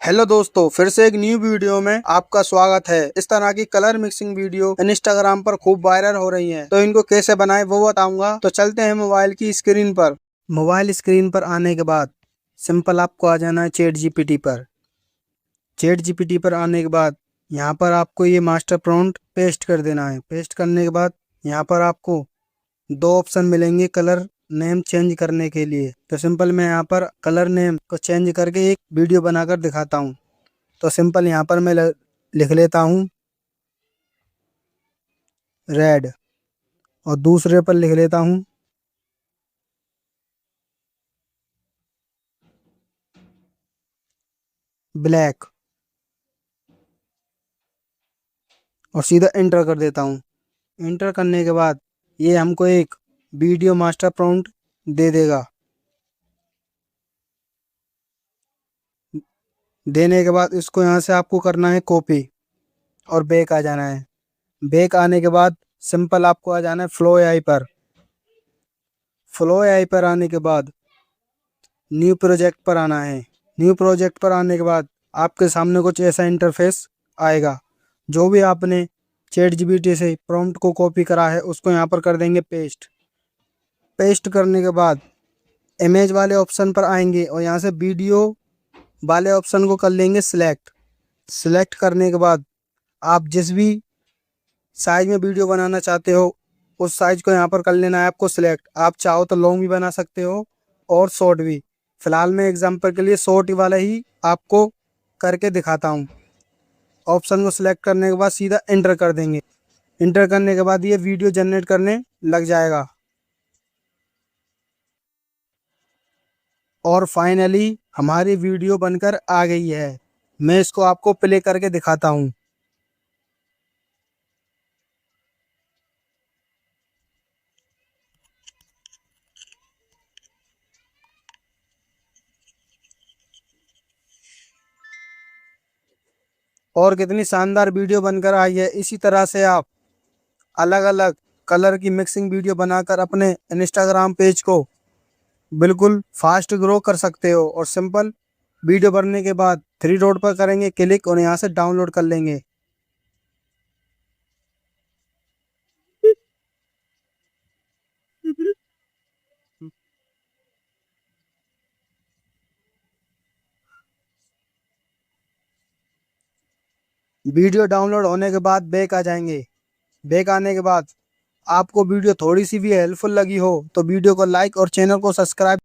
Hello दोस्तों, फिर से एक न्यू वीडियो में आपका स्वागत है। इस तरह की कलर मिक्सिंग वीडियो इंस्टाग्राम पर खूब वायरल हो रही हैं, तो इनको कैसे बनाएं वो बताऊंगा। तो चलते हैं मोबाइल की स्क्रीन पर। मोबाइल स्क्रीन पर आने के बाद सिंपल आपको आ जाना है चैट जीपीटी पर। चैट जीपीटी पर आने के बाद यहाँ पर आपको ये मास्टर प्रॉम्प्ट पेस्ट कर देना है। पेस्ट करने के बाद यहाँ पर आपको दो ऑप्शन मिलेंगे कलर नेम चेंज करने के लिए। तो सिंपल मैं यहाँ पर कलर नेम को चेंज करके एक वीडियो बनाकर दिखाता हूँ। तो सिंपल यहाँ पर मैं लिख लेता हूँ रेड और दूसरे पर लिख लेता हूँ ब्लैक और सीधा एंटर कर देता हूँ। एंटर करने के बाद ये हमको एक वीडियो मास्टर प्रॉम्प्ट दे देगा। देने के बाद इसको यहाँ से आपको करना है कॉपी और बैक आ जाना है। बैक आने के बाद सिंपल आपको आ जाना है फ्लो एआई पर। फ्लो एआई पर आने के बाद न्यू प्रोजेक्ट पर आना है। न्यू प्रोजेक्ट पर आने के बाद आपके सामने कुछ ऐसा इंटरफेस आएगा। जो भी आपने चैट जीपीटी से प्रॉम्प्ट को कॉपी करा है उसको यहाँ पर कर देंगे पेस्ट। पेस्ट करने के बाद इमेज वाले ऑप्शन पर आएंगे और यहाँ से वीडियो वाले ऑप्शन को कर लेंगे सिलेक्ट। सिलेक्ट करने के बाद आप जिस भी साइज में वीडियो बनाना चाहते हो उस साइज को यहाँ पर कर लेना है आपको सिलेक्ट। आप चाहो तो लॉन्ग भी बना सकते हो और शॉर्ट भी। फिलहाल मैं एग्जांपल के लिए शॉर्ट वाला ही आपको करके दिखाता हूँ। ऑप्शन को सिलेक्ट करने के बाद सीधा एंटर कर देंगे। एंटर करने के बाद ये वीडियो जनरेट करने लग जाएगा और फाइनली हमारी वीडियो बनकर आ गई है। मैं इसको आपको प्ले करके दिखाता हूँ। और कितनी शानदार वीडियो बनकर आई है। इसी तरह से आप अलग अलग कलर की मिक्सिंग वीडियो बनाकर अपने इंस्टाग्राम पेज को बिल्कुल फास्ट ग्रो कर सकते हो। और सिंपल वीडियो बनने के बाद थ्री डॉट पर करेंगे क्लिक और यहाँ से डाउनलोड कर लेंगे। वीडियो डाउनलोड होने के बाद बैक आ जाएंगे। बैक आने के बाद आपको वीडियो थोड़ी सी भी हेल्पफुल लगी हो तो वीडियो को लाइक और चैनल को सब्सक्राइब